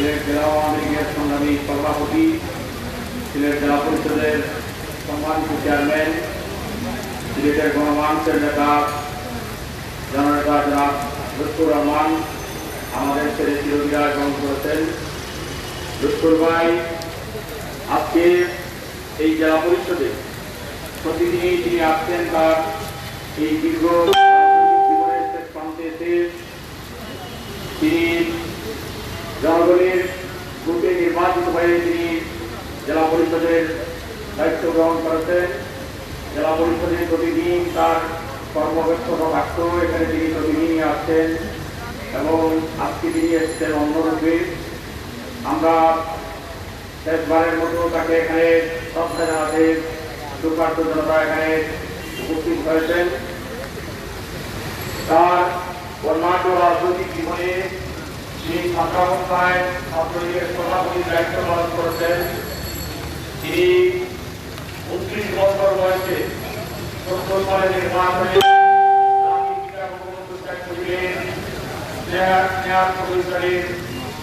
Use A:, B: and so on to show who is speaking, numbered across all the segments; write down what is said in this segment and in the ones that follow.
A: সিলেট জেলা আওয়ামী লীগের সংগ্রামী সভাপতি, সিলেট জেলা পরিষদের সম্মানিত চেয়ারম্যান, সিলেটের গণমানুষের নেতা জননেতা জনাব লুৎফুর রহমান আমাদের ছেড়ে চিরবিদায় গ্রহণ করেছেন। লুৎফুর ভাই আজকে এই জেলা পরিষদে প্রতিদিনই তিনি আসছেন তার এই দীর্ঘ জীবনের শেষ প্রান্তে এসে তিনি জনগণের ভোটে নির্বাচিত হয়ে তিনি জেলা পরিষদের দায়িত্ব গ্রহণ করেছেন। জেলা পরিষদে প্রতিদিন তার কর্মব্যস্ততা থাকত, এখানে তিনি প্রতিদিনই আসছেন এবং আজকে তিনি এসেছেন অন্যরূপে। আমরা শেষবারের মতো তাকে এখানে শ্রদ্ধা জানাতে সুপার্থ জনতা এখানে উপস্থিত হয়েছেন। তার বর্ণাঢ্য রাজনৈতিক জীবনে তিনি ছাত্রাবস্থায় ছাত্রলীগের সভাপতির দায়িত্ব পালন করেছেন। তিনি 29 বছর বয়সে 70 সালে নির্বাচনে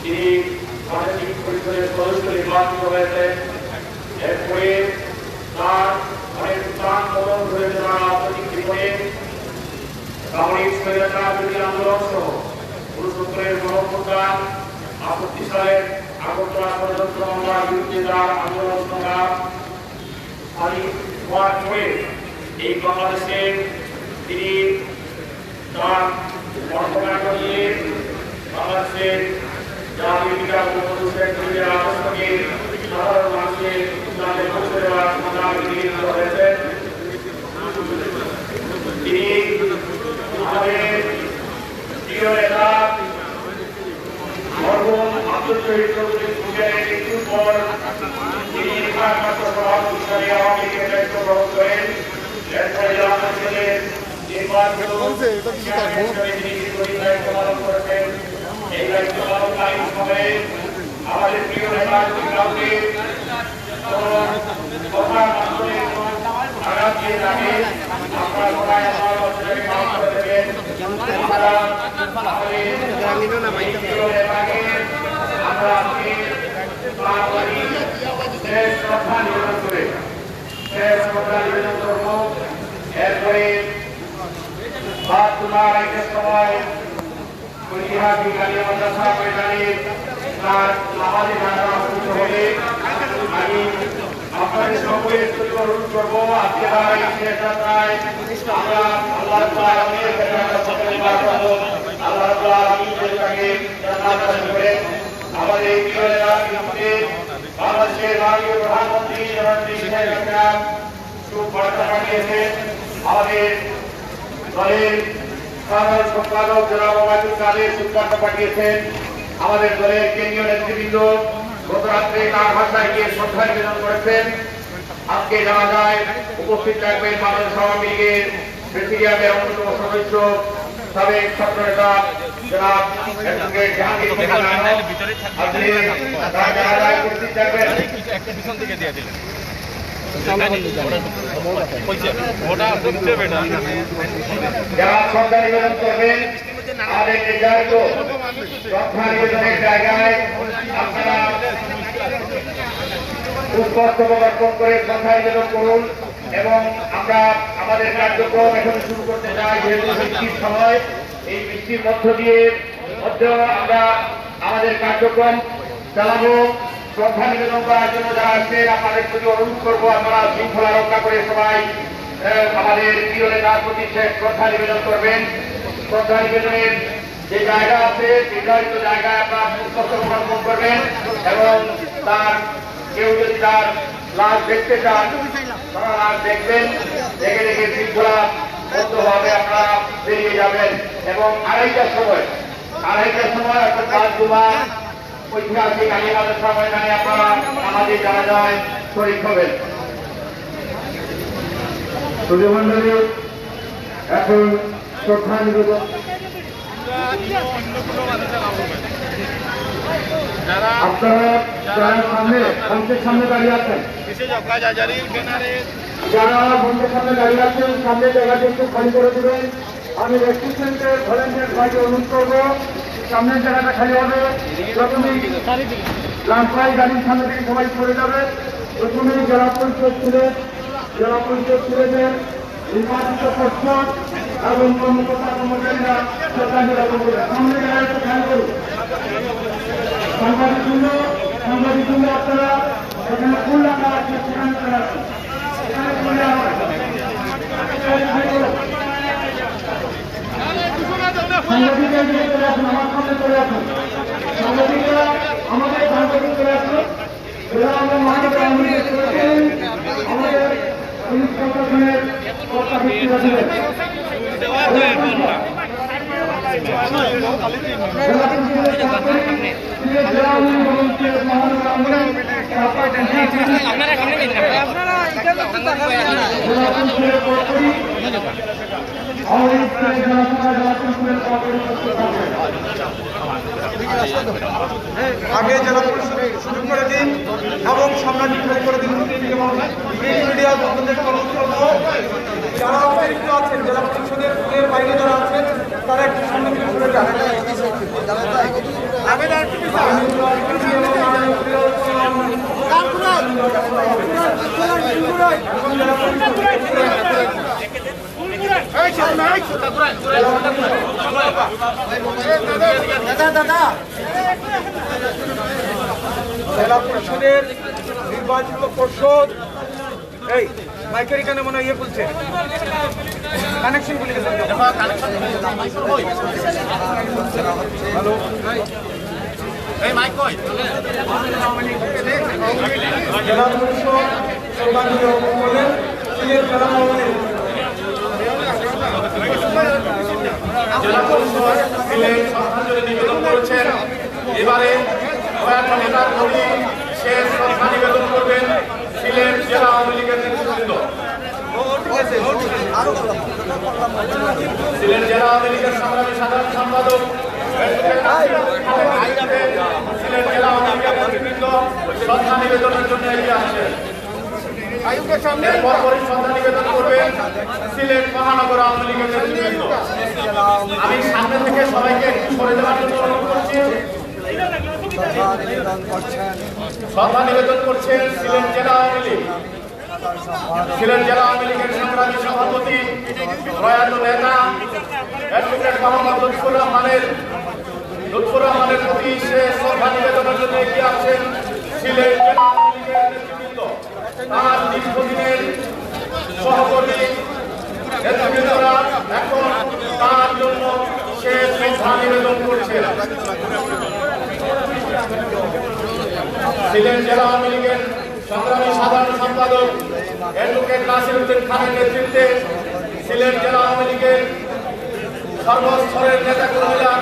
A: তিনি রাজনৈতিক পরিষদের সদস্য নির্বাচিত হয়েছেন। এরপরে তার অনেক প্রাণ বদল হয়ে যাওয়া রাজনৈতিক জীবনে সামরিক স্বাধীনতা বিরোধী আন্দোলন সহ 69 গণঅভ্যুত্থান, 68 সালের আগরতলা ষড়যন্ত্র মামলার বিরুদ্ধে তার আন্দোলন সংগ্রাম হওয়ার পরে এই বাংলাদেশে তিনি তার কর্মকাণ্ড নিয়ে বাংলাদেশের জাতীয় পিতা বঙ্গবন্ধু শেখ মুজিবের আদর্শকে সাধারণ মানুষের সামনে পৌঁছে দেওয়ার সংগ্রামে নিয়োজিত হয়েছেন। তিনি আমাদের প্রিয় নেতা মরহুম আব্দুল শহীদ চৌধুরী সুজনের মৃত্যুর পর তিনি একমাত্র সভাপতি হিসাবে আওয়ামী লীগের দায়িত্ব গ্রহণ করেন। এরপরে জেলা পরিষদের নির্বাচিত তিনি দীর্ঘদিন দায়িত্ব পালন করেছেন। এই দায়িত্ব পালনকালীন সময়ে আমাদের প্রিয় নেতা যদি কাউকে কথার মাধ্যমে আঘাত দিয়ে থাকে আপনারা সবাই আমার বছরে কাজ করে দেবেন। আমরা শ্রদ্ধা নিবেদন করে শ্রদ্ধা নিবেদন করব। এরপরে সময় ঐতিহাসিক আলিয়া মাদ্রাসা ময়দানে তার নামাজে জানাজা অনুষ্ঠিত হবে। আমি আপনাদের সকলের প্রতি অনুরোধ করবো আজকে এই শেষ যাত্রায় আমরা আল্লাহ রাব্বুল আলামিনের কাছে আমরা সকলে দোয়া করব। আল্লাহ রাব্বুল আলামিন যেটাকে জান্নাত দান করেন। আমাদের এই প্রিয় নেতা বাংলাদেশের মাননীয় প্রধানমন্ত্রী জনাব শেখ হাসিনা সুবার্তা পাঠিয়েছেন। আমাদের দলের সাধারণ সম্পাদক জনাব ওবায়দুল কাদের সুবার্তা পাঠিয়েছেন। আমাদের দলের কেন্দ্রীয় নেতৃবৃন্দ গত রাত্রে তার ভাষায় গিয়ে শ্রদ্ধা নিবেদন করেছেন। আজকে জানা যায় উপস্থিত থাকবেন বাংলাদেশ আওয়ামী লীগের প্রেসিডিয়ামের অন্যতম সদস্য সাবেক ছাত্রনেতা জনাব অ্যাডভোকেট জাহাঙ্গীর উপস্থিত থাকবেন। যারা শ্রদ্ধা নিবেদন করবেন আমাদের নির্ধারিত শ্রদ্ধা নিবেদনের জায়গায় আপনারা পুষ্পস্তবক অর্পণ করে শ্রদ্ধা নিবেদন করুন এবং আমরা আমাদের কার্যক্রম এখন শুরু করতে চাই। যেহেতু বৃষ্টির সময়, এই বৃষ্টির মধ্য দিয়ে আমরা আমাদের কার্যক্রম চালাবো। শ্রদ্ধা নিবেদন করার জন্য যারা আসছেন আপনাদের প্রতি অনুরোধ করবো আপনারা শৃঙ্খলা রক্ষা করে সবাই আমাদের প্রিয় নেতার প্রতি শ্রদ্ধা নিবেদন করবেন। শ্রদ্ধা নিবেদনের যে জায়গা আছে নির্ধারিত জায়গায় আপনারা পুষ্পস্তবক অর্পণ করবেন এবং তার কেউ যদি তার লাশ দেখতে চান তারা লাশ দেখবেন, দেখে দেখে শৃঙ্খলা বদ্ধভাবে আপনারা বেরিয়ে যাবেন এবং আড়াইটার সময় অর্থাৎ 5 জুমার ঐতিহাসিক আলিয়া মাদ্রাসা ময়দানে আপনারা আমাদের জানাজায় শরীক হবেন। সুধীমণ্ডলী এখন শ্রদ্ধা নিবেদন আপনারা যারা মঞ্চের সামনে দাঁড়িয়ে আছেন, যারা মঞ্চের সামনে দাঁড়িয়ে আছেন সামনে জায়গাটি একটু খালি করে দেবেন। আমি রেস্টুরেন্টের ভলেন্টিয়ার ভাইকে অনুরোধ করবো সামনের জায়গাটা খালি হবে। প্রথমেই লাম্পাই গাড়ির সামনে থেকে সবাই সরে যাবে। প্রথমেই জেলা পরিষদ ছেলেদের নির্বাচিত পর্ষদ এবং কর্মকর্তা কর্মচারীরা শ্রদ্ধাঞ্জলি জ্ঞাপন করবে। সামনে জায়গায় একটু খেয়াল করুন। সাংবাদিকবৃন্দ আপনারা এখানে ফুল রাখা আছে, সেখানে চলে আসুন। এখানে চলে আসুন। সাংবাদিকরা চলে আসুন, আমার সামনে চলে আসুন। সাংবাদিকরা আমাদের সাংবাদিক চলে আসুন। এরা আমরা মহানগর আওয়ামী লীগ করেছেন, আমাদের পুলিশ প্রশাসনের কর্তা ব্যক্তিরা ছিলেন।
B: আগে জেলা পরিষদ সুযোগ করে দিন এবং সামনে করে দিন এবং মিডিয়া বন্ধুদের যারা অতিরিক্ত আছেন জেলা পরিষদের বাইরে যারা আছেন তারা একটু সামনে করে যান। জেলা পরিষদের নির্বাচিত পর্ষদ এই মাইকের এখানে মনে হয় ইয়ে বলছে কানেকশন বলে গেছে। হ্যালো জেলা পরিষদ
A: নিবেদন করেছেন। এবারে প্রয়াত নেতা কবি শেষ শ্রদ্ধা নিবেদন করবেন সিলেট জেলা আওয়ামী লীগের নেতৃবৃন্দ। সিলেট জেলা আওয়ামী লীগের সংগ্রামী সাধারণ সম্পাদক সিলেট জেলা আওয়ামী লীগের নেতৃবৃন্দ শ্রদ্ধা নিবেদনের জন্য এগিয়ে আসছেন। পরপরই শ্রদ্ধা নিবেদন করবেন সিলেট মহানগর আওয়ামী লীগের নেতৃবৃন্দ। আমি সামনে থেকে সবাইকে একটু সরে দেওয়ার জন্য অনুরোধ করছি। শ্রদ্ধা নিবেদন করছেন সিলেট জেলা আওয়ামী লীগ। সিলেট জেলা আওয়ামী লীগের সংগ্রামী সভাপতি প্রয়াত নেতা অ্যাডভোকেট মোহাম্মদ লুৎফুর রহমানের প্রতি সে শ্রদ্ধা নিবেদনের জন্য এগিয়ে আসছেন সিলেট জেলা আওয়ামী লীগের নেতৃবৃন্দ। তার দীর্ঘদিনের সহকর্মী নেতৃবৃন্দরা এখন তার জন্য সে শ্রদ্ধা নিবেদন করছেন। সিলেট জেলা আওয়ামী লীগের সংগ্রামী সাধারণ সম্পাদক অ্যাডভোকেট নাসির উদ্দিন খানের নেতৃত্বে সিলেট জেলা আওয়ামী লীগের সর্বস্তরের নেতাকর্মীরা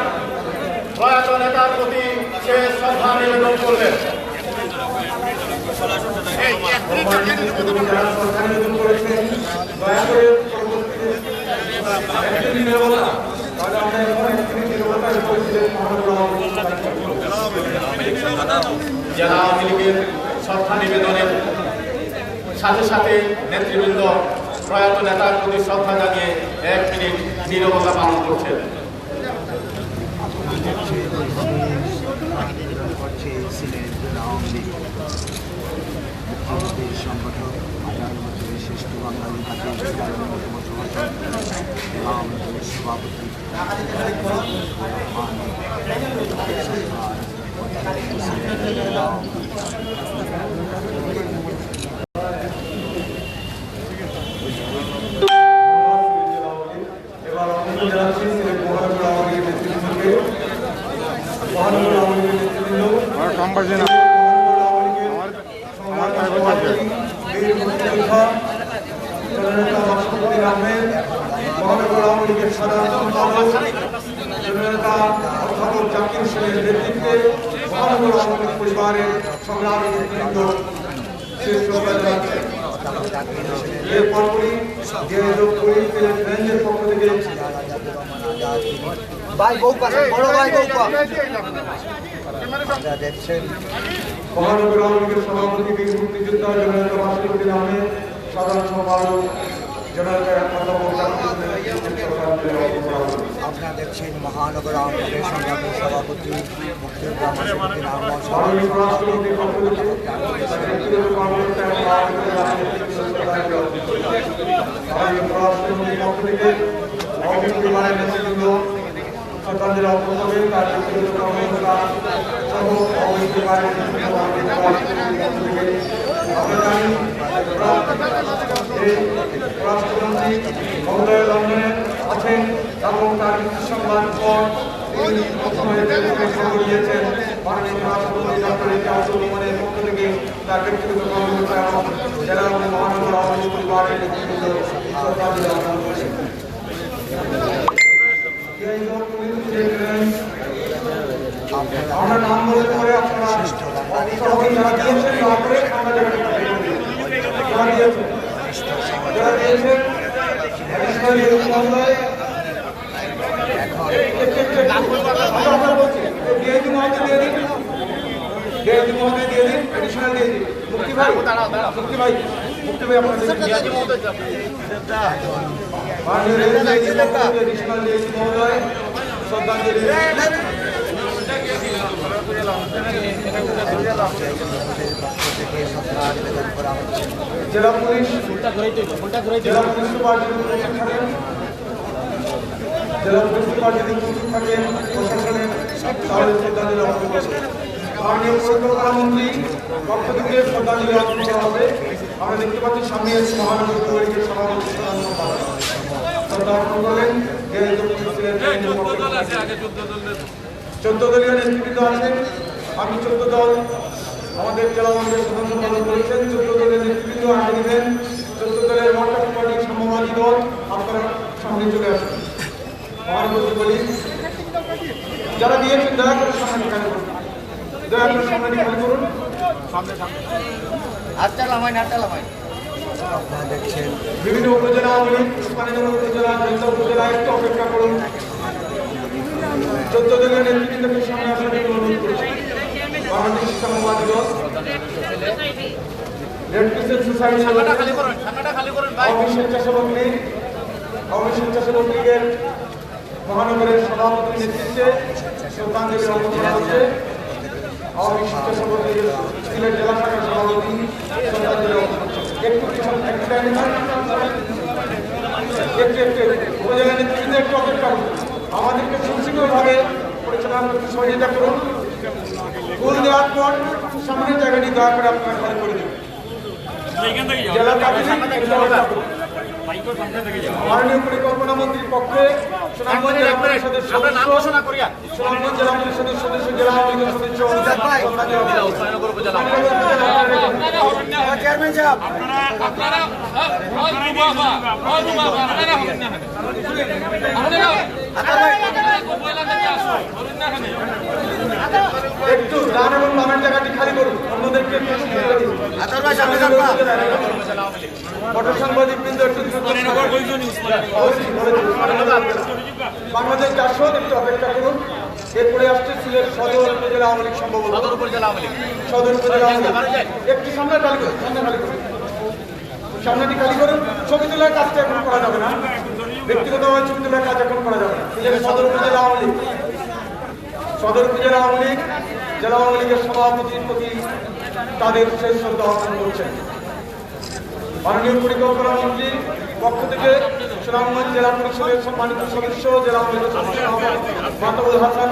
A: প্রয়াত নেতার প্রতি সে শ্রদ্ধা নিবেদন করলেন। জেলা আওয়ামী লীগের শ্রদ্ধা নিবেদনের সাথে সাথে নেতৃবৃন্দ প্রয়াত নেতার প্রতি শ্রদ্ধা জানিয়ে 1 মিনিট নীরবতা পালন করছেন।
C: সংগঠক 18 বছরের শ্রেষ্ঠ বাঙালি সভাপতি
B: মহানগর আওয়ামী লীগের সাধারণ সম্পাদক জননেতা অধ্যাপক জাকির হোসেনের নেতৃত্বে মহানগর আওয়ামী লীগ পরিবারের সংগ্রামী নেতৃবৃন্দ শেষ শ্রদ্ধা জানাচ্ছেন। এরপরই রেঞ্জের পক্ষ থেকে মহানগর আওয়ামী লীগের সভাপতি বীর মুক্তিযোদ্ধা জননেতা মাসুদ উদ্দিন আহমেদ, সাধারণ সম্পাদক জননেতা
C: আপনারা দেখছেন মহানগর আওয়ামী লীগের সংগ্রামী সভাপতি মুক্তির রহমান
A: মাননীয় রাষ্ট্রপতির পক্ষ থেকে ব্যক্তিগত কর্মকর্তা এবং মাননীয় রাষ্ট্রপতির পক্ষ থেকে অগ্নিপরিমাণের নেতৃবৃন্দ শ্রদ্ধাঞ্জলি অর্পণ করে তার ব্যক্তিগত কর্মকর্তা সহ অগ্নিপরিমাণের নেতৃবৃন্দ আমরা জানি এই রাষ্ট্রমন্ত্রী মহোদয় লন্ডনে আছেন এবং তার সংবাদ পর তিনি প্রথমে খবর দিয়েছেন মাননীয় রাষ্ট্রপতি ডক্টর এ.কে.আর. রহমানের পক্ষ থেকে তার ব্যক্তিগত কর্মকর্তা এবং জেলা মহানগর আওয়ামী লীগ পরিবারের নেতৃবৃন্দ শ্রদ্ধাঞ্জলি অর্পণ করেছেন। আমরা নাম বলে পরে আপনারা যারা দিয়েছেন তারপরে আমরা যারা দিয়েছেন মুক্তি ভাই শ্রদ্ধাঞ্জলি জেলা পুলিশ জেলা পুলিশ সুপার জেলা পুলিশ সুপার যদি উপস্থিত থাকেন প্রশাসনের তাহলে শ্রদ্ধাঞ্জলি অর্পণ করবে। মাননীয় পরিকল্পনা মন্ত্রী পক্ষ থেকে শ্রদ্ধাঞ্জলি অর্পণ করা হবে। আমরা দেখতে পাচ্ছি সামনে আছে মহানগর পৌরসভার সভাপতি শ্রদ্ধা অর্পণ করলেন। 14 দলীয় নেতৃবৃন্দ আছেন। আমি 14 দল আমাদের জেলা কংগ্রেস সদস্য পালন করেছেন। 14 দলের নেতৃবৃন্দ আগে দিবেন। 14 দলের ওয়ার্কার পার্টি সাম্যবাদী দল আপনারা সামনে চলে আসেন। মহানগর বলি যারা দিয়েছেন দয়া করে সামনে খালি করুন, দয়া করে সামনে খালি করুন।
C: আপনারা দেখছেন
A: বিভিন্ন উপজেলা আওয়ামী লীগ উসমানীনগর উপজেলা জেলা উপজেলা একটু অপেক্ষা করুন। 14 দলীয় নেতৃবৃন্দকে সামনে আসার জন্য অনুরোধ করেছি। বাংলাদেশ সাম্যবাদী দল, রেড ক্রিসেন্ট সোসাইটি, আওয়ামী স্বেচ্ছাসেবক লীগ, আওয়ামী স্বেচ্ছাসেবক লীগের মহানগরের সভাপতির নেতৃত্বে শ্রদ্ধাঞ্জলি অর্পণ করা হচ্ছে। আওয়ামী স্বেচ্ছাসেবক লীগের সিলেট জেলা শাখার সভাপতি শ্রদ্ধাঞ্জলি অর্পণ করছেন। একটু উপজেলা নেতৃবৃন্দ একটু অপেক্ষা করুন। আমাদেরকে সুশৃঙ্খলভাবে পরিচালনা করতে সহযোগিতা করুন। ফুল দেওয়ার পর সামনের জায়গাটি দয়া করে আপনারা খালি করে দেবেন। জেলা মাননীয় পরিকল্পনা মন্ত্রীর পক্ষে সুনামগঞ্জ জেলা পরিষদের সদস্য, সুনামগঞ্জ জেলা পরিষদের সদস্য, জেলা আওয়ামী লীগের সদস্য চেয়ারম্যান সাহেব একটু ডান এবং বামের জায়গাটি খালি করুন। অন্যদেরকে ফটো সাংবাদিক বৃন্দ একটু বাংলাদেশ 400 একটু অপেক্ষা করুন। এরপরে আসছে সিলেট সদর উপজেলা আওয়ামী লীগ সম্ভবত সদর উপজেলা আওয়ামী লীগ একটু সামনে খালি করুন, সামনেটি খালি করুন। ছবি তোলার কাজটা এখন করা যাবে না, ব্যক্তিগতভাবে ছবি তোলার কাজ এখন করা যাবে না। সিলেট সদর উপজেলা আওয়ামী লীগ, সদর উপজেলা আওয়ামী লীগ জেলা আওয়ামী লীগের সভাপতির প্রতি তাদের শেষ শ্রদ্ধা অর্পণ করছেন। মাননীয় পরিকল্পনা মন্ত্রীর পক্ষ থেকে সুনামগঞ্জ জেলা পরিষদের সম্মানিত সদস্য, জেলা আওয়ামী লীগের সদস্য মাহতাবুল হাসান,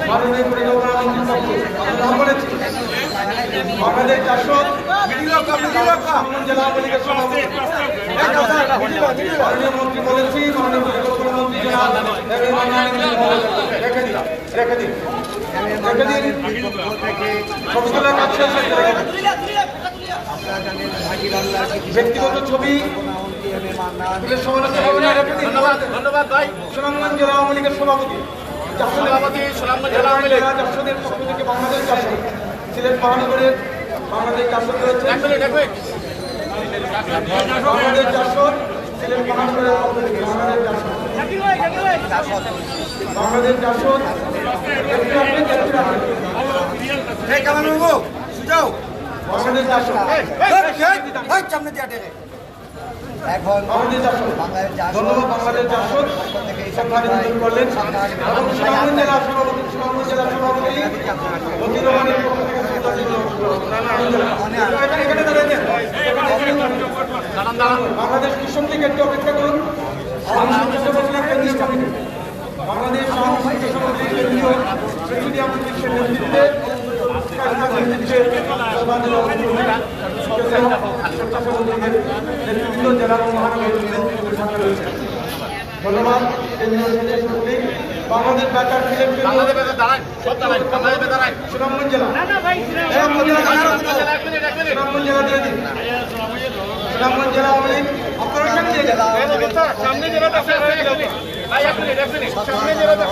A: মাননীয় পরিকল্পনা মন্ত্রীর পক্ষ নাম বলেছি বাংলাদেশ 400 জেলা আওয়ামী লীগের সভাপতি মাননীয় মন্ত্রী বলেছি, মাননীয় পরিকল্পনা মন্ত্রী রেখে দিন ব্যক্তিগত ছবি ধন্যবাদ ভাই। সুনামগঞ্জ জেলা আওয়ামী লীগের সভাপতি জাসদের পক্ষ থেকে বাংলাদেশ 400 সিলেট মহানগরের বাংলাদেশ 400 রয়েছে। বাংলাদেশ 400 সিলেট মহানগরের পক্ষ থেকে বাংলাদেশ 400 বাংলাদেশ 400 বাংলাদেশ 400
C: এখন
B: আমাদের জাসদ
C: বাংলাদেশ জাসদ
B: ধন্যবাদ বাংলাদেশ জাসদ
C: থেকে এই
B: সম্মানিত করলেন এবং সুনামগঞ্জ জেলা সভাপতি সুনামগঞ্জ জেলা সভাপতি মতিউর রহমানের পক্ষ থেকে এখানে দাঁড়িয়ে বাংলাদেশ কৃষক লীগ একটু অপেক্ষা করুন। কেন্দ্রীয় কমিটি বাংলাদেশ কৃষক সমিতির কেন্দ্রীয় প্রেসিডিয়াম কমিটির নেতৃত্বে নেতৃত্ব জেলা ও মহানগরের নেতৃত্বের সাথে রয়েছে। ধন্যবাদ কেন্দ্রীয় সচিব বাংলাদেশ বেতার সুনামগঞ্জ জেলা সুনামগঞ্জ জেলা দিয়ে দিন সুনামগঞ্জ জেলা আওয়ামী লীগ আপনারা এখানে দিয়ে গেল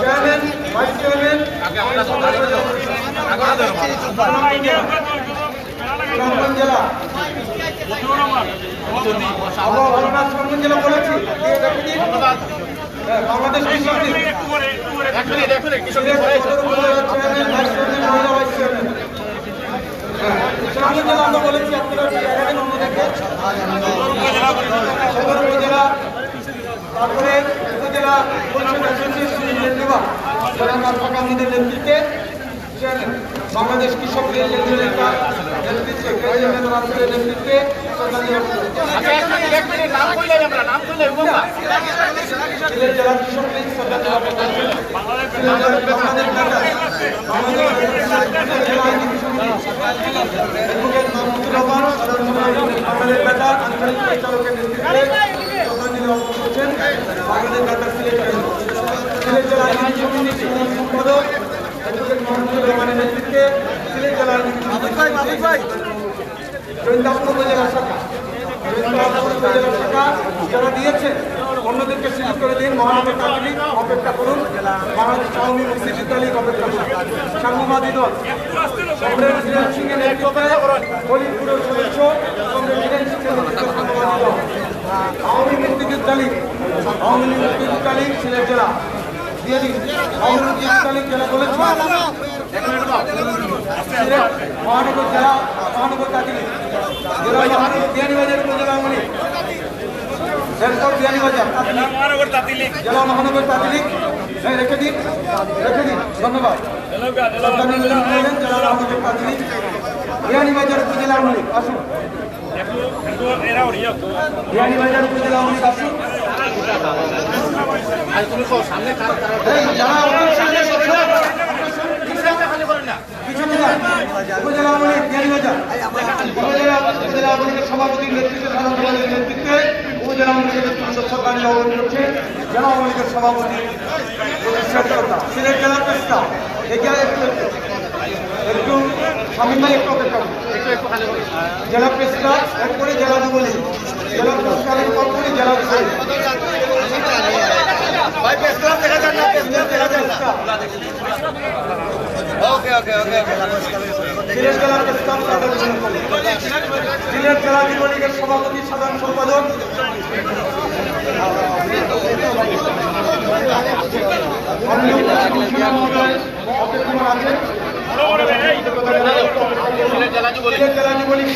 B: চেয়ারম্যান ভাইস চেয়ারম্যান সুনামগঞ্জ জেলা সুনামগঞ্জ জেলা বলেছি বাংলাদেশ কৃষক লীগ সুনামগঞ্জ জেলা আমরা বলেছি আপনারা অন্যদিকে সদর উপজেলা তারপরে উপজেলা পরিষদ আমাদের নেতৃত্বে বাংলাদেশ কৃষক লীগ নেতৃত্বে নেতৃত্বে জেলা কৃষক লীগ বাংলাদেশ বেতার আঞ্চলিক পরিচালকের নেতৃত্বে বাংলাদেশ বেতার সিলেট জেলা সম্পাদক মহমুদুর রহমানের নেতৃত্বে সিলেট জেলার গোয়েন্দাপুর উপজেলা শাখা যারা দিয়েছে অন্যদেরকে সিলেক্ট করে দিন। মহানগর তাঁতী অপেক্ষা করুন, বাংলাদেশ আওয়ামী মুক্তিযুদ্ধ লীগ অপেক্ষা করুন, সাম্যবাদী দল কমরেড বীরেন সিংয়ের নেতৃত্বে হলিপুরের সদস্য কমরেড বীরেন সিংয়ের নেতৃত্বে সাম্যবাদী দল আওয়ামী মুক্তিযুদ্ধ লীগ সিলেট জেলা দিয়ে দিন। আওয়ামী মুক্তিযুদ্ধ লীগ জেলা বলেছি মহানগর জেলা মহানগর তাঁতী জেলা বিয়ানীবাজার উপজেলা আওয়ামী লীগ এরপর বিয়ানীবাজার জেলা মহানগর তাঁতী লীগ রেখে দিন ধন্যবাদ। জেলা মহানগর তাঁতী লীগ বিয়ানীবাজার উপজেলা আওয়ামী লীগ আসুন, বিয়ানীবাজার উপজেলা আওয়ামী লীগ আসুন। উপজেলা আওয়ামী লীগ বিয়ানীবাজার উপজেলা আওয়ামী লীগের সভাপতির নেতৃত্বে নেতৃত্বে উপজেলা আওয়ামী লীগের সরকারি আহ্বান করছে জেলা আওয়ামী লীগের সভাপতি সিলেট জেলা প্রেসটা এগিয়ে একটু স্বামী ভাই একটু অপেক্ষা জেলা প্রেসটা এরপরে জেলা যুবলীগ জেলা প্রেসকারের পরপরই জেলা সিলেট জেলা প্রেসক্লাব সিলেট জেলা যুবলীগের সভাপতি সাধারণ সম্পাদক সিলেট জেলা যুবলীগ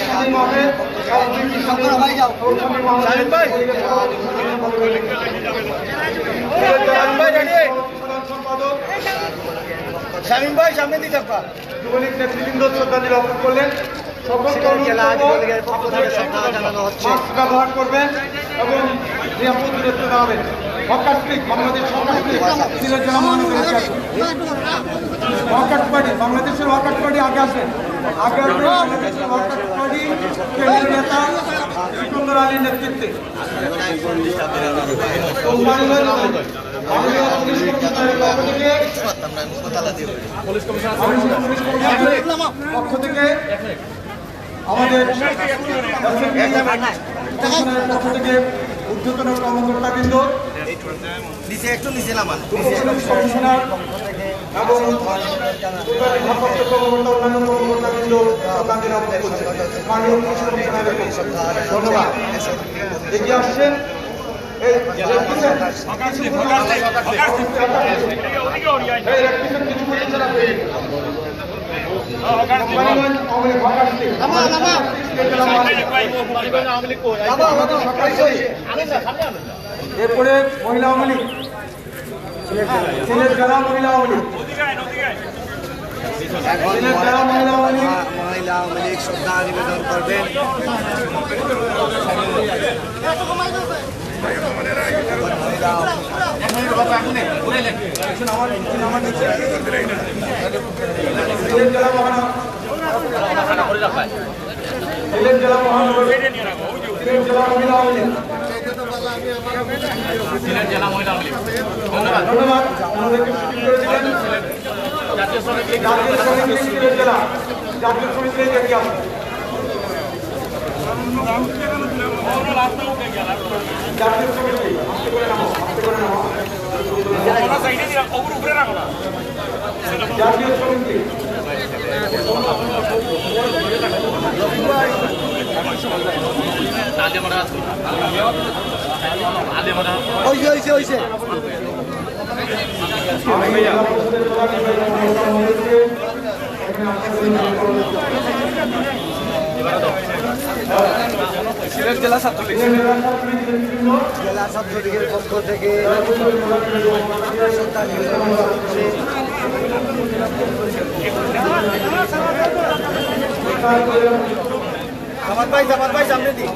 B: সম্পাদক শামীম ভাই সামনে দিতে যুবলীগ নেতৃবৃন্দ শ্রদ্ধাঞ্জলি জ্ঞাপন করলেন। ব্যবহার করবেন এবং নিরাপদ দূরত্ব দাঁড়াবেন। হকারস্ট্রিক বাংলাদেশ হকারস্ট্রিক সিলেট জেলা মহানগর ওয়াকাট পার্টি বাংলাদেশের ওয়াকাট পার্টি আগে আসেন আগে আসবেন বাংলাদেশের ওয়াকাট পার্টি কেন্দ্রীয় নেতা সিকন্দর আলীর নেতৃত্বে পক্ষ থেকে আমাদের পক্ষ থেকে ঊর্ধ্বতন কর্মকর্তাবৃন্দ কমিশনার এবং ভারপ্রাপ্ত কর্মকর্তা অন্যান্য কর্মকর্তাবৃন্দ ধন্যবাদ। এগিয়ে আসছেন কিছু কোম্পানিগঞ্জ আওয়ামী লীগ ঢাকা ডিস্ট্রিক্ট এরপরে মহিলা আওয়ামী লীগ সিলেট জেলা মহিলা আওয়ামী লীগ সিলেট জেলা মহিলা আওয়ামী লীগ
C: মহিলা আওয়ামী লীগ শ্রদ্ধা নিবেদন করবেন।
B: সিলেট জেলা মহানগর সিলেট জেলা মহিলা আওয়ামী লীগ ধন্যবাদ আমাদেরকে সুযোগ করে দিলেন। জাতীয় শ্রমিক লীগ সিলেট জেলা জাতীয় শ্রমিক লীগ এগিয়ে আসুন। জাতীয় শ্রমিক লীগ আস্তে করে নামো জাতীয় শ্রমিক লীগ
C: সিলেট জেলা ছাত্রলীগের পক্ষ থেকে শ্রদ্ধা নিবেদন করা হচ্ছে। জামাত ভাই সামনে দিই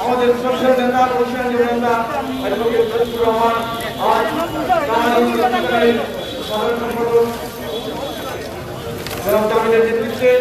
C: আমাদের সোশ্যাল নেতা পরিষদ নেতা রহমান আর সাধারণ সম্পাদক জামিনের নেতৃত্বে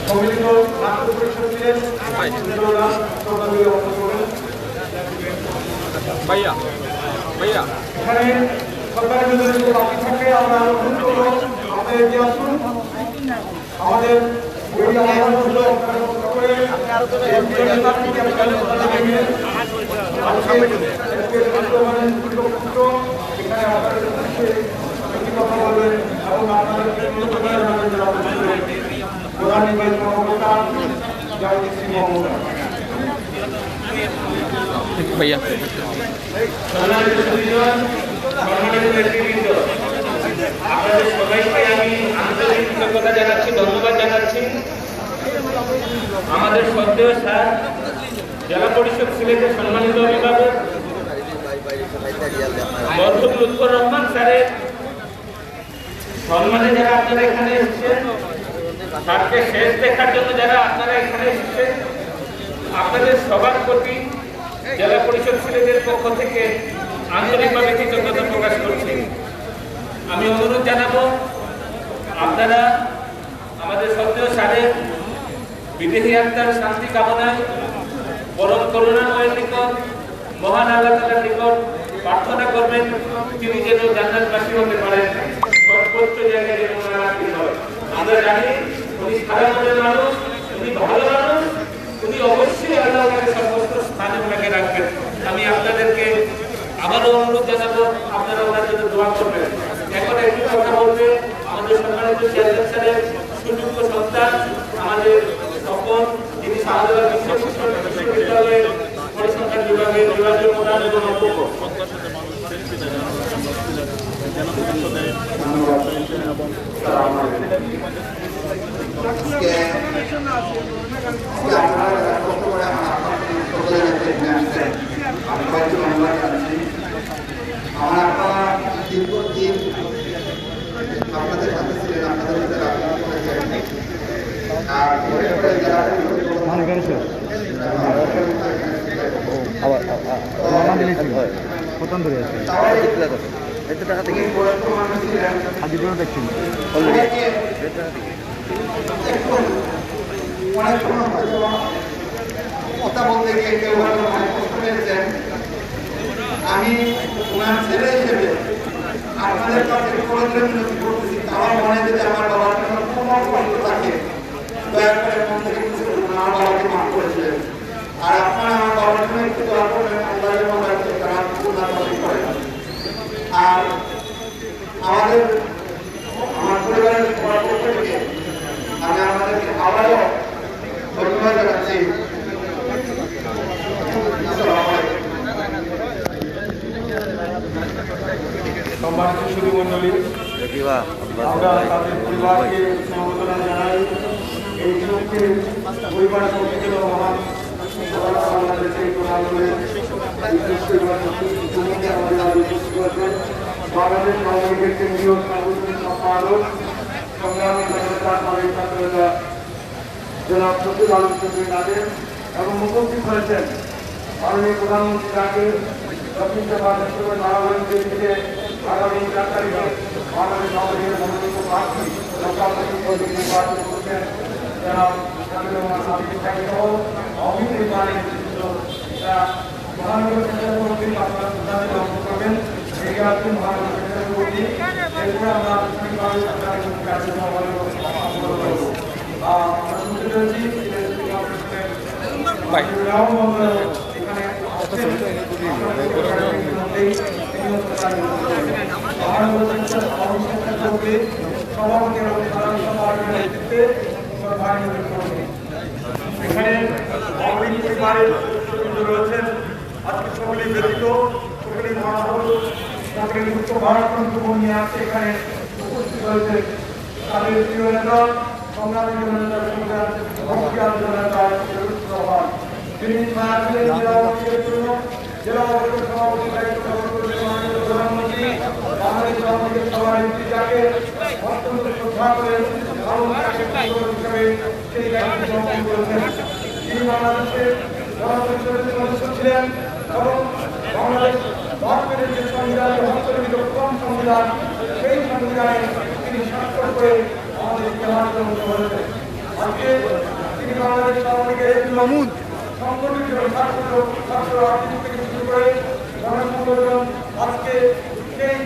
C: সম্মিলিত নাট্য পরিষদ ছিলেন
D: ভাইয়া ভাইয়া
B: এখানে সরকারি বিদ্যালয়ের বাকি থাকে আমরা অনুরোধ করব আমাদের এগিয়ে আসুন আমাদের প্রধান নির্বাচন কর্মকর্তা জাহিদ সিং মহম্মদ
D: ভাইয়া
A: আপনাদের সবাইকে আমি আন্তরিক কৃতজ্ঞতা জানাচ্ছি, ধন্যবাদ জানাচ্ছি। আমাদের শ্রদ্ধেয় স্যার জেলা পরিষদ সিলেটের সম্মানিত অভিভাবক মরহুম লুৎফর রহমান স্যারের সম্মানে যারা আপনারা এখানে এসেছেন, স্যারকে শেষ দেখার জন্য যারা আপনারা এখানে এসেছেন, আপনাদের সবার প্রতি জেলা পরিষদ সিলেটের পক্ষ থেকে আন্তরিকভাবে কৃতজ্ঞতা প্রকাশ করছি। আমি অনুরোধ জানাবো আপনারা আমাদের শ্রদ্ধেয় স্যারের বিদেহী আত্মার শান্তি কামনায় পরম করুণাময়ের নিকট মহান আল্লাহ তাআলার নিকট প্রার্থনা করবেন তিনি যেন জান্নাতবাসী হতে পারেন, সর্বোচ্চ জায়গায় যেন ওনারা হয়। আমরা জানি উনি সারা মনের মানুষ, উনি ভালো মানুষ, উনি অবশ্যই আল্লাহ ওনাকে সর্বোচ্চ স্থানে ওনাকে রাখবেন। আমি আপনাদেরকে আবারও অনুরোধ জানাবো আপনারা ওনার জন্য দোয়া করবেন। এখন একটু কথা বলবে আমাদের সম্মানিত চেয়ারম্যান স্যারের সুযোগ্য সন্তান, আমাদের তপন, যিনি শাহজালাল বিশ্ববিদ্যালয়ের পরিসংখ্যান বিভাগের বিভাগীয় প্রধান এবং অধ্যক্ষ। আপনারা যারা কষ্ট করে সকলের কাছে এখানে আসছেন, আমি কয়েকটি ধন্যবাদ জানাচ্ছি। আমার আপনারা দীর্ঘদিন আপনাদের সাথে ছিলেন, আপনাদের সাথে রাজনীতি করেছেন, আর পরে পরে যারা কথা বলতে গিয়ে কেউ হয়তো অনেক কষ্ট পেয়েছেন। আমি ওনার ছেলে হিসেবে আপনাদের কাছে বিনতি করতেছি, আমার মনে যদি আমার বাবার কোনো কষ্ট থাকে, দয়া করে মন থেকে কিছু আমার বাবাকে মাফ করেছিলেন। আর আপনারা আমার বাবার জন্য একটু দোয়া করবেন, আল্লাহর মনে তারা পূর্ণাবলী করেন। আর আমার পরিবারের পক্ষ থেকে আমি আমাদেরকে আবারও ধন্যবাদ জানাচ্ছি।
B: সম্মানিত সুধী মণ্ডলী, আমরা তাদের পরিবারকে সমবেদনা জানাই। এই শোককে পরিবার সমিতির মহান বাংলাদেশের বাংলাদেশ আওয়ামী কেন্দ্রীয় সাংগঠনিক সম্পাদক সংগ্রামী জনাব শফিউল আলম চৌধুরী নাদের এবং উপস্থিত হয়েছেন মাননীয় প্রধানমন্ত্রী তাকে দক্ষিণ চব্বিশ নারায়ণগঞ্জের দিকে আগামী 4 তারিখে বাংলাদেশ আওয়ামী লীগের মনোনীত প্রার্থী নির্বাচন করছেন জনাব শামীম ওমর সাদিক সহ অভিন্ন নির্বাচনের মহানগর আপনারা সিদ্ধান্তে অংশ করবেন। এগিয়ে আসছেন মহানগর এরপরে আমরা এখানে রয়েছেন আজকে সকলেই ব্যতীত সকলেই মহানগর মুক্ত ভারততন্ত্র নিয়ে আসছে। এখানে উপস্থিত রয়েছে তাদের প্রিয় নেতা সংগ্রামী তিনি জেলা সভাপতি দায়িত্ব প্রধানমন্ত্রী বাংলাদেশ আওয়ামী লীগের সভার যাকে অত্যন্ত শ্রদ্ধা করে হিসাবে সেই দায়িত্ব গ্রহণ করেছেন। তিনি বাংলাদেশের গণপরিষদের সদস্য ছিলেন এবং বাংলাদেশ ভারতের যে সংবিধান হস্তলিখিত প্রথম সংবিধান, সেই সংবিধানে তিনি স্বাক্ষর করে আমাদের জানার করেছেন। আজকে তিনি বাংলাদেশ আওয়ামী লীগের সংগঠিত ছাত্র রাজনীতি থেকে শুরু করে গণসংগঠন আজকে সেই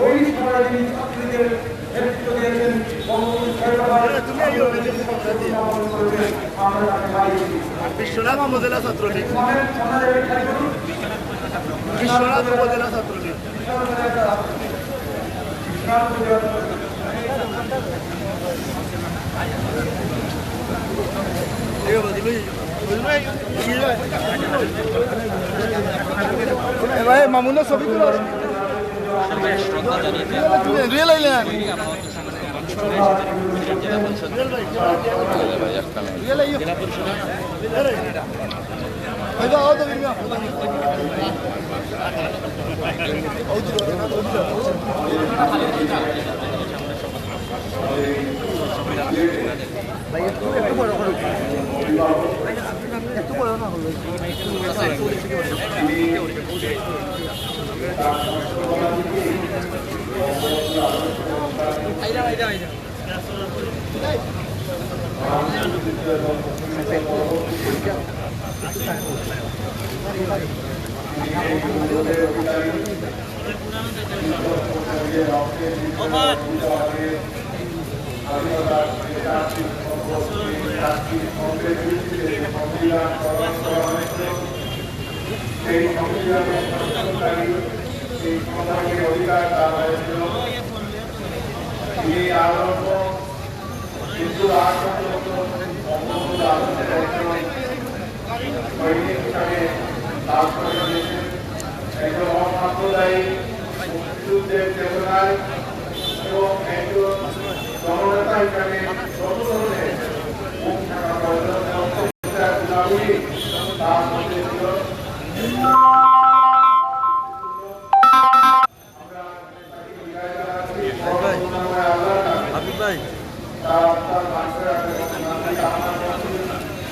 B: ওই সময় তিনি ছাত্রীদের নেতৃত্ব দিয়েছেন।
E: বিশ্বনাথ উপজেলা ছাত্রলীগ বিশ্বনাথ উপজেলা ছাত্রলীগ ভাই মামুনের ছবি তুলো রিয়েল আইলেন একটু বড় না হলো
A: এবং একজন জননেতা হিসাবে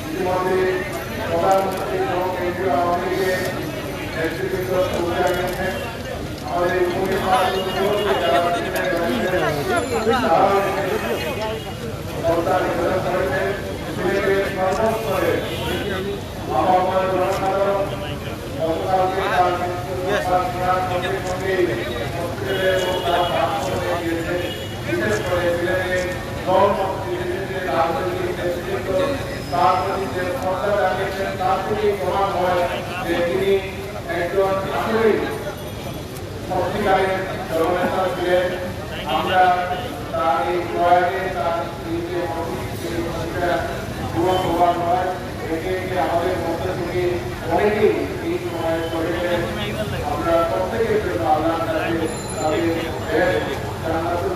A: ইতিমধ্যে প্রধানমন্ত্রী এবং কেন্দ্রীয় আওয়ামী লীগের নেতৃবৃন্দ পৌঁছে গেছেন। আমাদের সর্বস্তরে আহ্বান জনসাধারণ গতকালকে তার বিশেষ করে সিলেটের রাজনৈতিক নেতৃত্ব তার প্রতি যে শ্রদ্ধা জানিয়েছেন তার থেকেই প্রমাণ হয় যে তিনি একজন আসলেই সত্যিকারের জননেতা ছিলেন। আমরা তার এই প্রয়াগে তার পূরণ হওয়ার নয়, একে একে আমাদের মধ্যে থেকে অনেকেই এই সময় চলে গেলেন। আমরা প্রত্যেকের জন্য আল্লাহর কাছে তাদের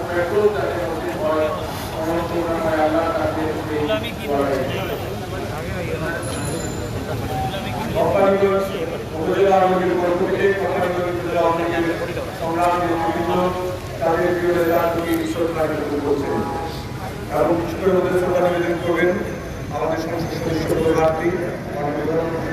A: পেট্রোল যাতে নতুন হয় সমর্থনায় আল্লাহর কাছে উপজেলা আওয়ামী পক্ষ থেকে উপজেলা আওয়ামী লীগের সংগ্রাম নেতৃবৃন্দ তাদের বিরুদ্ধে রাজনৈতিক শ্রদ্ধা নিবেদন করছেন এবং বিশেষভাবে শ্রদ্ধা নিবেদন করবেন আমাদের সংসদ সদস্য প্রধানমন্ত্রী মাননীয় প্রধানমন্ত্রী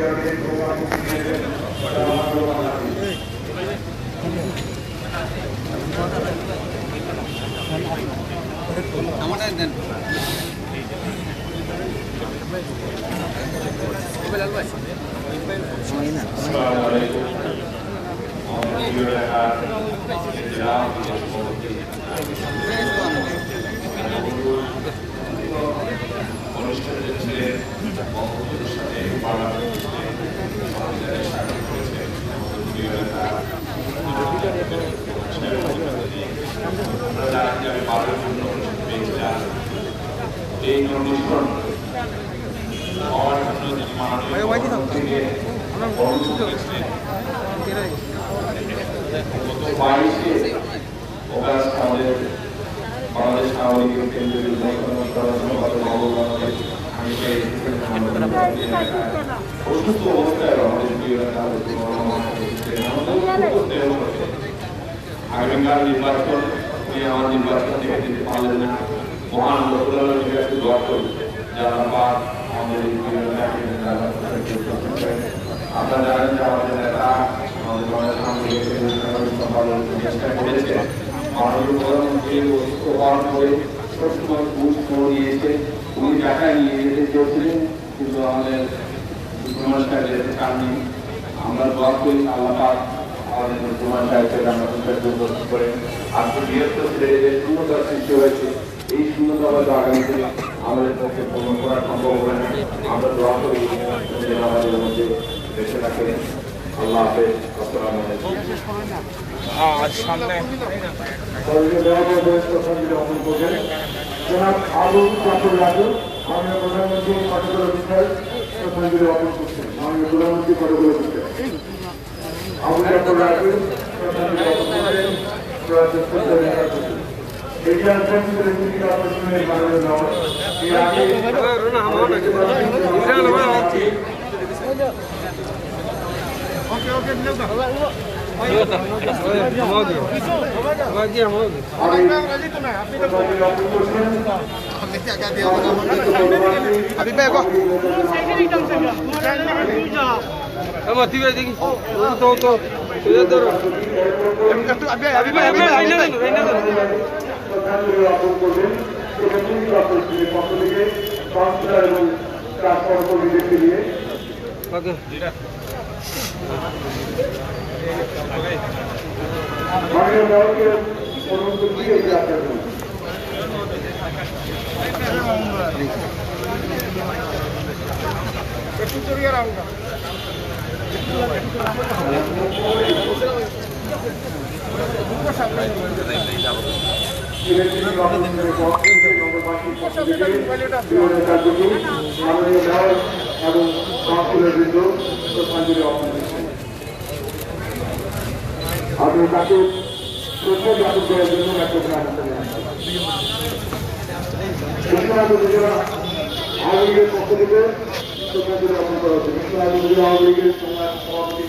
A: অনুষ্ঠানে ছিলেন বঙ্গবন্ধুর সাথে এই কন্ডিশন হওয়ার জন্য যিনি মাননীয় প্রধানমন্ত্রীকে অনুরোধ করেছিলেন গত 22শে অগাস্ট আমাদের বাংলাদেশ আওয়ামী লীগের কেন্দ্রীয় অসুস্থ অবস্থায় আমাদের আগামীকাল নির্বাচন উনি আমার নির্বাচন থেকে দিতে পারলেন না। মহান লোকলালের কাছে দোয়া করবে যারা আমাদের আপনারা জানেন যে আমাদের নেতা আমাদের চেষ্টা করেছে মাননীয় প্রধানমন্ত্রীর অসুস্থ হওয়ার পরে সবসময় ঘুষ দিয়েছে। উনি টাকা নিয়ে যেতে চেয়েছিলেন কিন্তু আমাদের প্রমাণ সাহেব যেতে চাননি। আমরা দোয়া করি আল্লাহ পাক আমাদের প্রমাণ সাহেবকে আমরা সুন্দর করে আজকে বৃহত্তর সিলেটে শূন্যতার সৃষ্টি হয়েছে। এই শূন্যতা হয়তো আগামীতে আমাদের পক্ষে পূরণ করা সম্ভব হবে না। আমরা দোয়া করি আমাদের মধ্যে দেশে রাখেন। আল্লাহ হাফেজ। আসসালামু আলাইকুম। জনাব আবু জাফর রাজু মাননীয় প্রধানমন্ত্রী কতগুলো বিষয় শ্রদ্ধাঞ্জলি অর্পণ করছেন। মাননীয় প্রধানমন্ত্রী কতগুলো বিষয় আবু জাফর রাজু শ্রদ্ধাঞ্জলি অর্পণ করছেন। এশিয়ান ফেস্টিভ্যালের কৃতি আকর্ষণের মাননীয় নওয়াজ এর আগে এবং কাউন্সিলর বৃন্দ শ্রদ্ধাঞ্জলি অর্পণ করছেন। আমি তাকে শ্রদ্ধা জ্ঞাপন করার জন্য উপজেলা আওয়ামী লীগের পক্ষ থেকে শ্রদ্ধাঞ্জলি অর্পণ করা হচ্ছে। উপজেলা আওয়ামী লীগের সভাপতি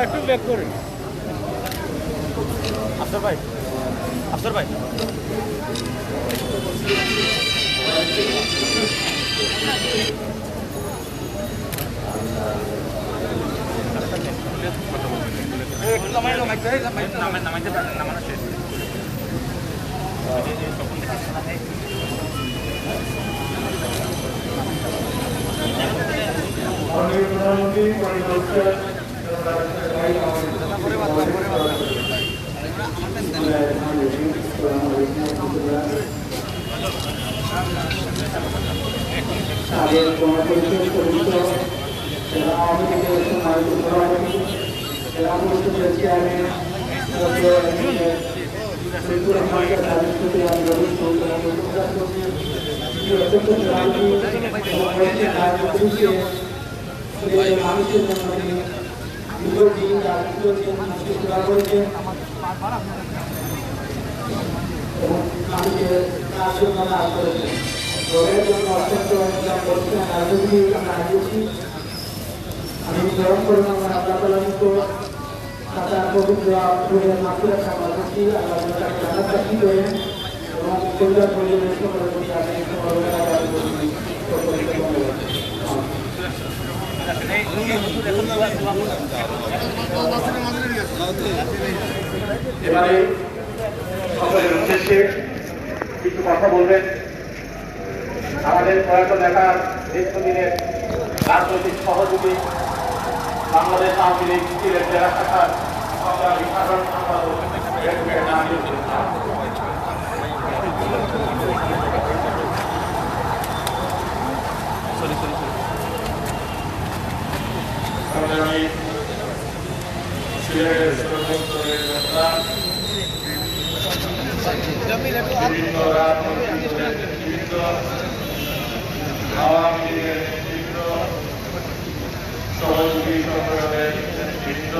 B: একটু ব্যাক করে আফসার ভাই নামানো শেষ
A: প্রধানমন্ত্রী মানুষের জন্য দীর্ঘদিন সেবা করেছেন এবং মানুষের কাজ জন্য কাজ করেছেন। দলের জন্য অত্যন্ত আমরা আনিয়েছি। আমি গ্রহণ করে আপনার মতো টাকা পবিত্র মাত্র কামনা করছি। আল্লাহ তাকে রাখাচ্ছি করেন এবং পরিবার পরিবারের সকলের প্রতি এবারে সকলের উদ্দেশ্যে কিছু কথা বলবেন। আমাদের প্রয়াত নেতার দীর্ঘদিনের রাজনৈতিক সহযোগী বাংলাদেশ আওয়ামী লীগ সিলেট জেলা শাখার সংগ্রামী সাধারণ সম্পাদক সংগ্রামী সিলেটের সর্বোত্তরের নেতা বিভিন্ন রাজনৈতিক নেতৃবৃন্দ আওয়ামী লীগের নেতৃবৃন্দ সহযোগী সংগ্রামের নেতৃবৃন্দ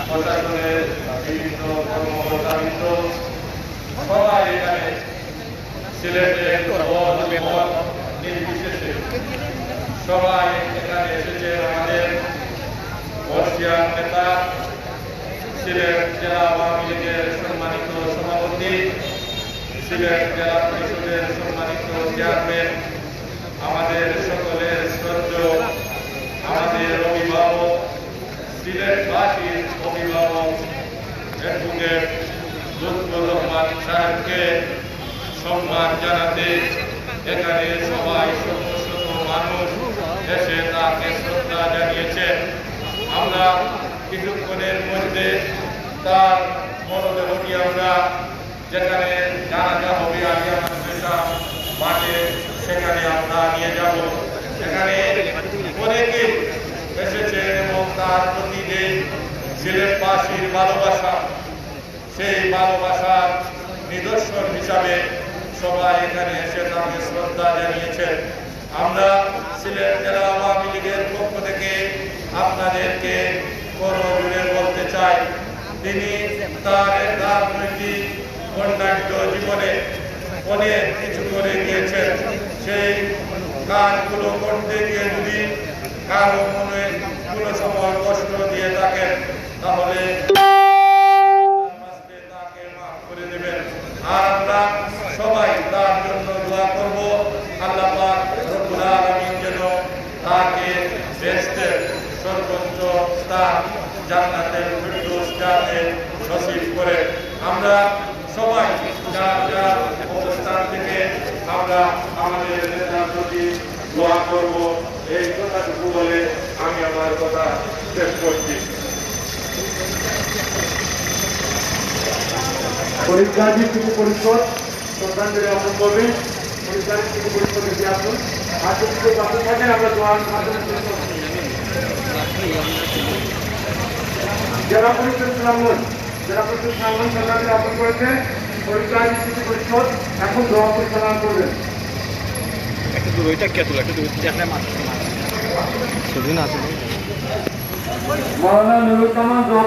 A: প্রশাসনের বিভিন্ন কর্মকর্তাবৃন্দ সবাই এখানে সিলেটের নির্বিশেষে সবাই এখানে এসেছে। আমাদের বর্ষিয়ান নেতা সিলেট জেলা আওয়ামী লীগের সম্মানিত সভাপতি, সিলেট জেলা পরিষদের সম্মানিত চেয়ারম্যান, আমাদের সকলের শ্রদ্ধেয় আমাদের অভিভাবক, সিলেটবাসীর অভিভাবক অ্যাডভোকেট লুৎফুর রহমান সাহেবকে সম্মান জানাতে এখানে সবাই শত শত মানুষ এসে তাকে শ্রদ্ধা জানিয়েছেন। আমরা কিছুক্ষণের মধ্যে তার মরদেহটি আমরা যেখানে জানাজা হবে আলিয়া মাদ্রাসা মাঠে সেখানে আমরা নিয়ে যাব। সেখানে অনেকে এসেছেন এবং তার প্রতি যে সিলেটবাসীর ভালোবাসা, সেই ভালোবাসার নিদর্শন হিসাবে সবাই এখানে এসে তাকে শ্রদ্ধা জানিয়েছেন। আমরা সিলেট জেলা আওয়ামী লীগের পক্ষ থেকে আপনাদেরকে করজোড়ে বলতে চাই, তিনি তার রাজনৈতিক অন্যান্য জীবনে অনেক কিছু করে গিয়েছেন। সেই কাজগুলো করতে গিয়ে যদি কারো মনে কোনো সময় কষ্ট দিয়ে থাকেন তাহলে তাকে মাফ করে দেবেন। আর আমরা সবাই তার জন্য দোয়া করব আল্লাহ পাক রব্বুল আলামিন যেন তাকে বেহেশতের সর্বোচ্চ স্থান জান্নাতের ফিরদৌস জাতে নসিব করে। আমরা সবাই যার যার অবস্থান থেকে আমরা আমাদের নেতার প্রতি দোয়া করব, এই কথাটুকু বলে আমি আমার কথা শেষ করছি। পরীক্ষার্থী কিছু পরিষদ সন্তানদের অর্পণ করবে। পরীক্ষার্থী কিছু পরিষদ এগিয়ে আসুন। আর যদি কেউ পাশে থাকেন আমরা দোয়ার মাধ্যমে জেলা পরিষদ সুনামগঞ্জ সন্তানদের অর্পণ করেছে। পরীক্ষার্থী কিছু পরিষদ এখন দোয়া পরিচালনা করবেন। মৌলানা নুরুজ্জামান দোয়া